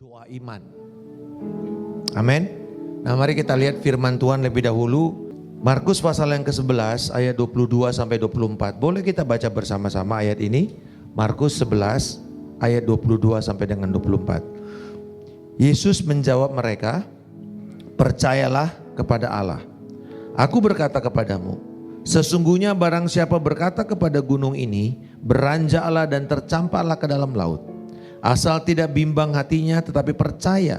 Doa iman. Amin. Nah, mari kita lihat firman Tuhan lebih dahulu. Markus pasal yang ke-11 ayat 22 sampai 24. Boleh kita baca bersama-sama ayat ini? Markus 11 ayat 22 sampai dengan 24. Yesus menjawab mereka, "Percayalah kepada Allah. Aku berkata kepadamu, sesungguhnya barang siapa berkata kepada gunung ini, beranjaklah dan tercampaklah ke dalam laut. Asal tidak bimbang hatinya tetapi percaya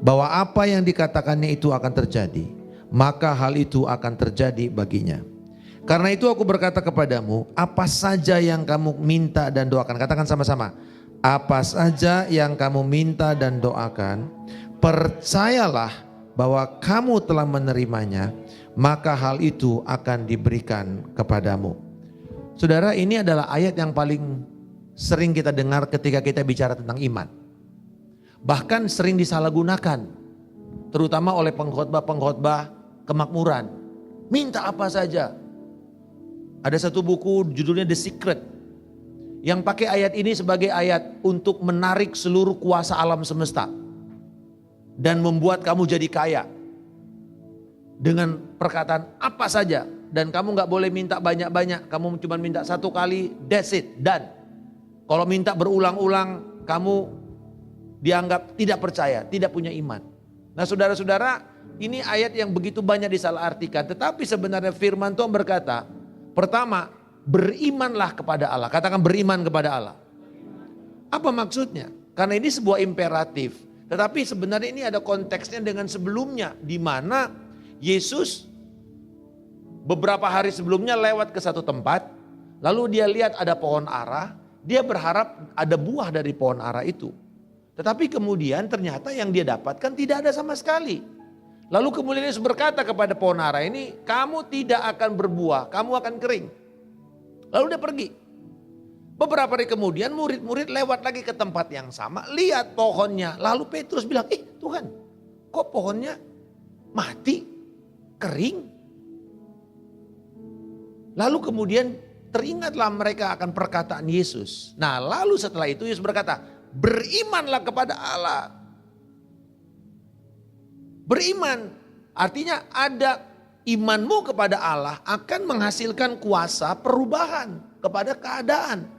bahwa apa yang dikatakannya itu akan terjadi, maka hal itu akan terjadi baginya. Karena itu aku berkata kepadamu, apa saja yang kamu minta dan doakan." Katakan sama-sama. Apa saja yang kamu minta dan doakan, percayalah bahwa kamu telah menerimanya, maka hal itu akan diberikan kepadamu. Saudara, ini adalah ayat yang paling sering kita dengar ketika kita bicara tentang iman. Bahkan sering disalahgunakan, terutama oleh pengkhotbah-pengkhotbah kemakmuran. Minta apa saja. Ada satu buku judulnya The Secret, yang pakai ayat ini sebagai ayat untuk menarik seluruh kuasa alam semesta dan membuat kamu jadi kaya dengan perkataan apa saja, dan kamu gak boleh minta banyak-banyak, kamu cuma minta satu kali, that's it, done. Kalau minta berulang-ulang, kamu dianggap tidak percaya, tidak punya iman. Nah, saudara-saudara, ini ayat yang begitu banyak disalahartikan, tetapi sebenarnya firman Tuhan berkata, pertama, berimanlah kepada Allah. Katakan beriman kepada Allah. Apa maksudnya? Karena ini sebuah imperatif. Tetapi sebenarnya ini ada konteksnya dengan sebelumnya, di mana Yesus beberapa hari sebelumnya lewat ke satu tempat, lalu dia lihat ada pohon ara, dia berharap ada buah dari pohon ara itu. Tetapi kemudian ternyata yang dia dapatkan tidak ada sama sekali. Lalu kemudian Yesus berkata kepada pohon ara ini, kamu tidak akan berbuah, kamu akan kering. Lalu dia pergi. Beberapa hari kemudian murid-murid lewat lagi ke tempat yang sama, lihat pohonnya. Lalu Petrus bilang, Tuhan, kok pohonnya mati, kering? Lalu kemudian teringatlah mereka akan perkataan Yesus. Nah, lalu setelah itu Yesus berkata, berimanlah kepada Allah. Beriman artinya ada imanmu kepada Allah akan menghasilkan kuasa perubahan kepada keadaan.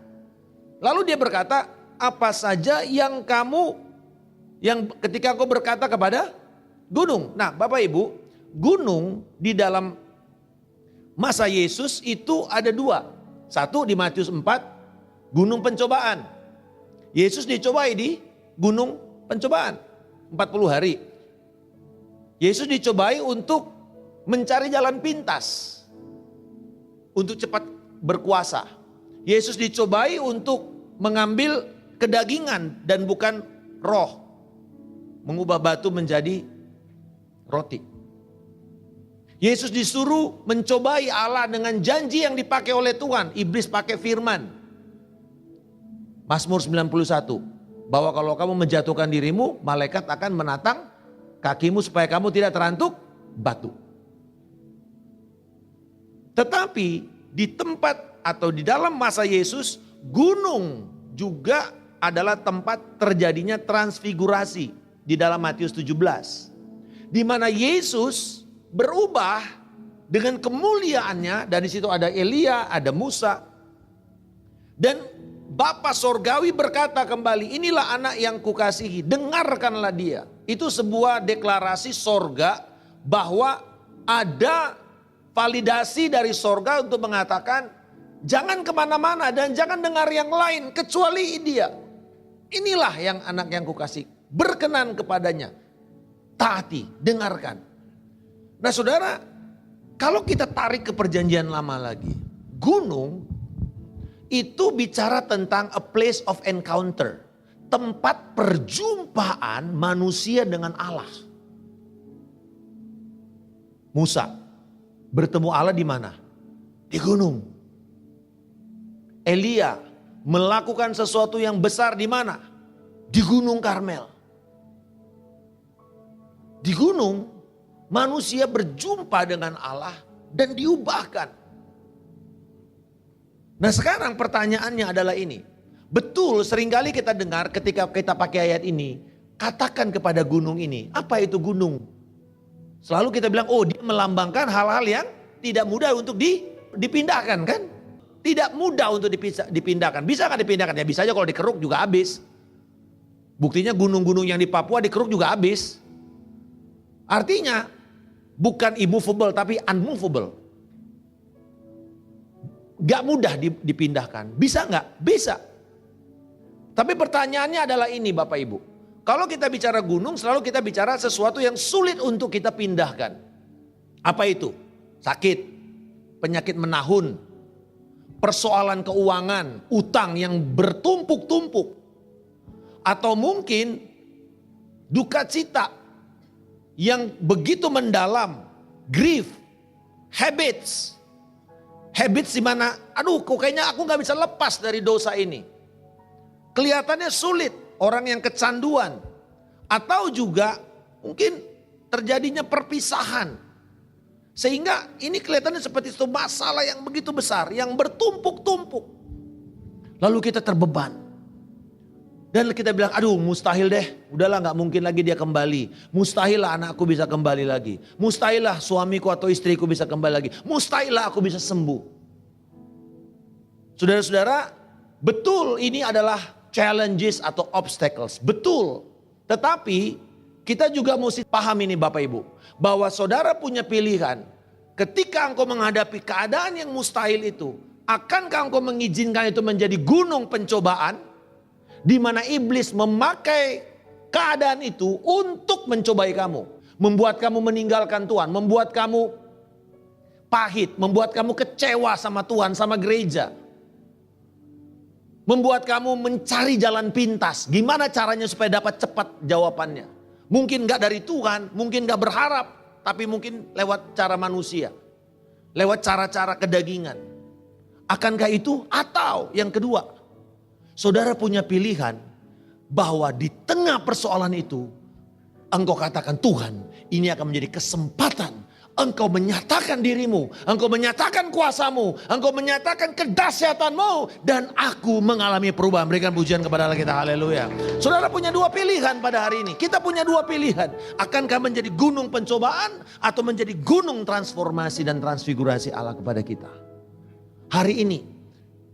Lalu dia berkata, apa saja yang ketika kau berkata kepada gunung. Nah, Bapak Ibu, gunung di dalam masa Yesus itu ada dua. Satu di Matius 4, gunung pencobaan. Yesus dicobai di gunung pencobaan 40 hari. Yesus dicobai untuk mencari jalan pintas, untuk cepat berkuasa. Yesus dicobai untuk mengambil kedagingan dan bukan roh, mengubah batu menjadi roti. Yesus disuruh mencobai Allah dengan janji yang dipakai oleh Tuhan. Iblis pakai firman. Mazmur 91, bahwa kalau kamu menjatuhkan dirimu, malaikat akan menatang kakimu supaya kamu tidak terantuk batu. Tetapi di tempat atau di dalam masa Yesus, gunung juga adalah tempat terjadinya transfigurasi di dalam Matius 17. Di mana Yesus berubah dengan kemuliaannya, dan di situ ada Elia, ada Musa. Dan Bapa Sorgawi berkata kembali, inilah anak yang kukasihi, dengarkanlah dia. Itu sebuah deklarasi sorga bahwa ada validasi dari sorga untuk mengatakan, jangan kemana-mana dan jangan dengar yang lain kecuali dia. Inilah yang anak yang kukasih, berkenan kepadanya, taati, dengarkan. Nah saudara, kalau kita tarik ke perjanjian lama lagi, gunung itu bicara tentang a place of encounter, tempat perjumpaan manusia dengan Allah. Musa bertemu Allah di mana? Di gunung. Elia melakukan sesuatu yang besar di mana? Di Gunung Karmel. Di gunung manusia berjumpa dengan Allah dan diubahkan. Nah, sekarang pertanyaannya adalah ini. Betul, seringkali kita dengar ketika kita pakai ayat ini, katakan kepada gunung ini, apa itu gunung? Selalu kita bilang, oh dia melambangkan hal-hal yang tidak mudah untuk dipindahkan kan? Tidak mudah untuk dipindahkan. Bisa nggak dipindahkan? Ya bisa aja, kalau dikeruk juga habis. Buktinya gunung-gunung yang di Papua dikeruk juga habis. Artinya bukan immovable tapi unmovable. Gak mudah dipindahkan. Bisa nggak? Bisa. Tapi pertanyaannya adalah ini Bapak Ibu. Kalau kita bicara gunung, selalu kita bicara sesuatu yang sulit untuk kita pindahkan. Apa itu? Sakit, penyakit menahun, persoalan keuangan, utang yang bertumpuk-tumpuk. Atau mungkin duka cita yang begitu mendalam, grief, habits. Habits di mana, aduh kok kayaknya aku gak bisa lepas dari dosa ini. Kelihatannya sulit. Orang yang kecanduan, atau juga mungkin terjadinya perpisahan. Sehingga ini kelihatannya seperti itu masalah yang begitu besar, yang bertumpuk-tumpuk. Lalu kita terbeban. Dan kita bilang, aduh mustahil deh, udahlah gak mungkin lagi dia kembali. Mustahil lah anakku bisa kembali lagi. Mustahil lah suamiku atau istriku bisa kembali lagi. Mustahil lah aku bisa sembuh. Saudara-saudara, betul ini adalah challenges atau obstacles. Betul. Tetapi kita juga mesti paham ini Bapak Ibu. Bahwa saudara punya pilihan. Ketika engkau menghadapi keadaan yang mustahil itu. Akankah engkau mengizinkan itu menjadi gunung pencobaan? Di mana iblis memakai keadaan itu untuk mencobai kamu. Membuat kamu meninggalkan Tuhan. Membuat kamu pahit. Membuat kamu kecewa sama Tuhan, sama gereja. Membuat kamu mencari jalan pintas. Gimana caranya supaya dapat cepat jawabannya. Mungkin gak dari Tuhan, mungkin gak berharap. Tapi mungkin lewat cara manusia. Lewat cara-cara kedagingan. Akankah itu? Atau yang kedua. Saudara punya pilihan. Bahwa di tengah persoalan itu. Engkau katakan, Tuhan ini akan menjadi kesempatan. Engkau menyatakan dirimu, engkau menyatakan kuasamu, engkau menyatakan kedahsyatanmu, dan aku mengalami perubahan. Berikan pujian kepada Allah kita, haleluya. Saudara punya dua pilihan pada hari ini. Kita punya dua pilihan. Akankah menjadi gunung pencobaan atau menjadi gunung transformasi dan transfigurasi Allah kepada kita. Hari ini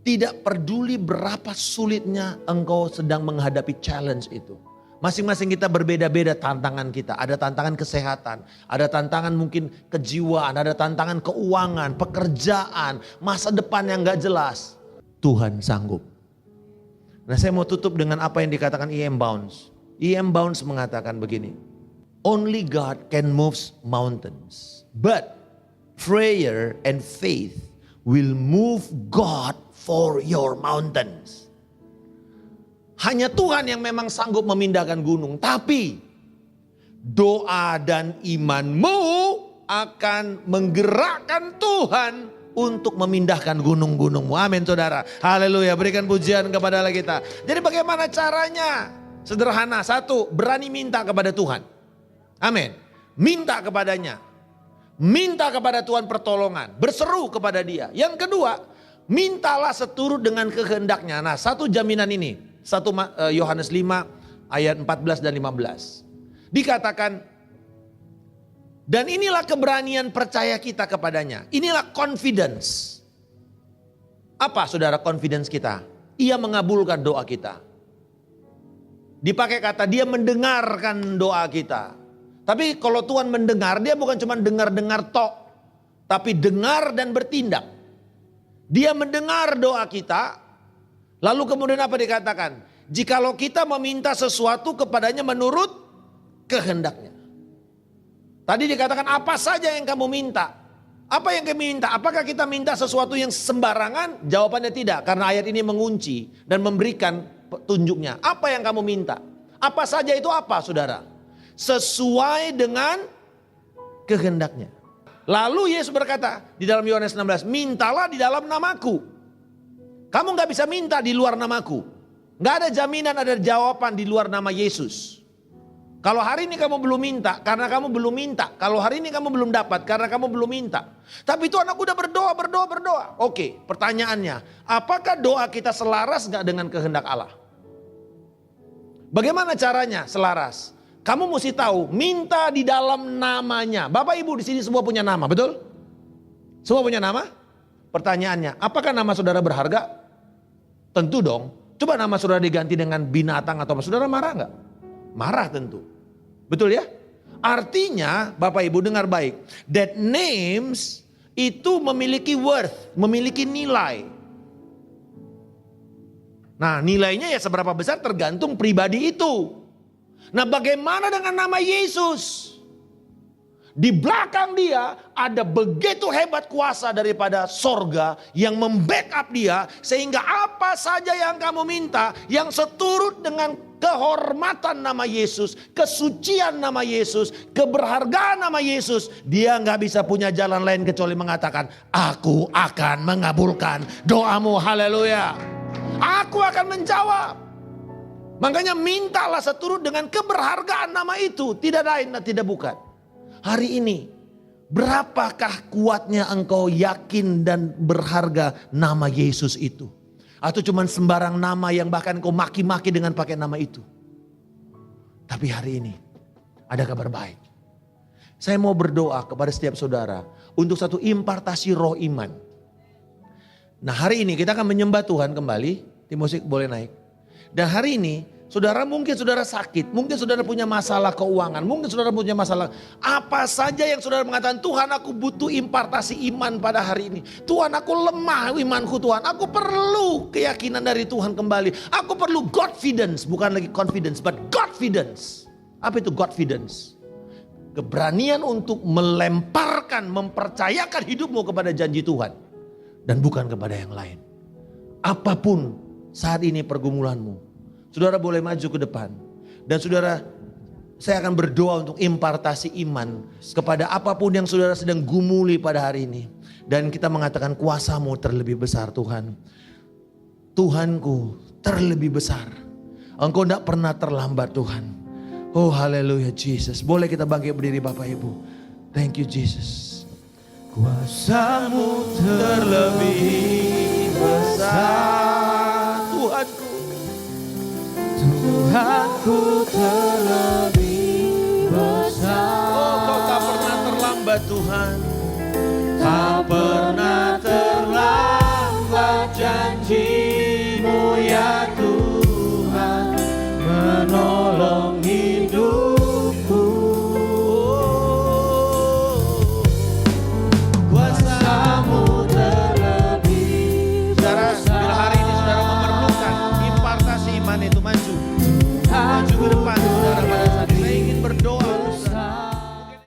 tidak peduli berapa sulitnya engkau sedang menghadapi challenge itu. Masing-masing kita berbeda-beda tantangan kita. Ada tantangan kesehatan, ada tantangan mungkin kejiwaan, ada tantangan keuangan, pekerjaan, masa depan yang gak jelas. Tuhan sanggup. Nah saya mau tutup dengan apa yang dikatakan E.M. Bounds. E.M. Bounds mengatakan begini. Only God can move mountains. But prayer and faith will move God for your mountains. Hanya Tuhan yang memang sanggup memindahkan gunung. Tapi doa dan imanmu akan menggerakkan Tuhan untuk memindahkan gunung-gunungmu. Amin saudara. Haleluya. Berikan pujian kepada Allah kita. Jadi bagaimana caranya? Sederhana. Satu, berani minta kepada Tuhan. Amin. Minta kepadanya. Minta kepada Tuhan pertolongan. Berseru kepada dia. Yang kedua, mintalah seturut dengan kehendaknya. Nah satu jaminan ini. 1 Yohanes 5 ayat 14 dan 15. Dikatakan, dan inilah keberanian percaya kita kepadanya. Inilah confidence. Apa saudara confidence kita? Ia mengabulkan doa kita. Dipakai kata dia mendengarkan doa kita. Tapi kalau Tuhan mendengar, dia bukan cuma dengar-dengar tok. Tapi dengar dan bertindak. Dia mendengar doa kita. Lalu kemudian apa dikatakan? Jikalau kita meminta sesuatu kepadanya menurut kehendaknya. Tadi dikatakan apa saja yang kamu minta. Apa yang kami minta? Apakah kita minta sesuatu yang sembarangan? Jawabannya tidak. Karena ayat ini mengunci dan memberikan petunjuknya. Apa yang kamu minta? Apa saja itu apa saudara? Sesuai dengan kehendaknya. Lalu Yesus berkata di dalam Yohanes 16. Mintalah di dalam namaku. Kamu gak bisa minta di luar namaku. Gak ada jaminan ada jawaban di luar nama Yesus. Kalau hari ini kamu belum minta, karena kamu belum minta. Kalau hari ini kamu belum dapat, karena kamu belum minta. Tapi Tuhan aku udah berdoa. Oke, pertanyaannya. Apakah doa kita selaras gak dengan kehendak Allah? Bagaimana caranya selaras? Kamu mesti tahu, minta di dalam namanya. Bapak Ibu di sini semua punya nama, betul? Semua punya nama? Pertanyaannya, apakah nama saudara berharga? Tentu dong. Coba nama saudara diganti dengan binatang atau apa, saudara marah nggak? Marah tentu. Betul ya? Artinya, Bapak Ibu dengar baik. That names itu memiliki worth, memiliki nilai. Nah, nilainya ya seberapa besar tergantung pribadi itu. Nah, bagaimana dengan nama Yesus? Di belakang dia ada begitu hebat kuasa daripada sorga yang membackup dia. Sehingga apa saja yang kamu minta yang seturut dengan kehormatan nama Yesus, kesucian nama Yesus, keberhargaan nama Yesus. Dia gak bisa punya jalan lain kecuali mengatakan, aku akan mengabulkan doamu, haleluya. Aku akan menjawab. Makanya mintalah seturut dengan keberhargaan nama itu. Tidak lain dan tidak bukan. Hari ini, berapakah kuatnya engkau yakin dan berharga nama Yesus itu? Atau cuma sembarang nama yang bahkan engkau maki-maki dengan pakai nama itu? Tapi hari ini, ada kabar baik. Saya mau berdoa kepada setiap saudara untuk satu impartasi roh iman. Nah, hari ini kita akan menyembah Tuhan kembali. Tim musik boleh naik. Dan hari ini, saudara mungkin saudara sakit, mungkin saudara punya masalah keuangan, mungkin saudara punya masalah apa saja yang saudara mengatakan, Tuhan aku butuh impartasi iman pada hari ini. Tuhan aku lemah imanku Tuhan, aku perlu keyakinan dari Tuhan kembali. Aku perlu Godfidence, bukan lagi confidence, but Godfidence. Apa itu Godfidence? Keberanian untuk melemparkan, mempercayakan hidupmu kepada janji Tuhan. Dan bukan kepada yang lain. Apapun saat ini pergumulanmu, saudara boleh maju ke depan. Dan saudara, saya akan berdoa untuk impartasi iman kepada apapun yang saudara sedang gumuli pada hari ini. Dan kita mengatakan kuasamu terlebih besar Tuhan. Tuhanku terlebih besar. Engkau tidak pernah terlambat Tuhan. Oh haleluya Jesus. Boleh kita bangkit berdiri Bapak Ibu. Thank you Jesus. Kuasamu terlebih besar Tuhanku. Tuhanku terlebih besar. Oh kau tak pernah terlambat Tuhan.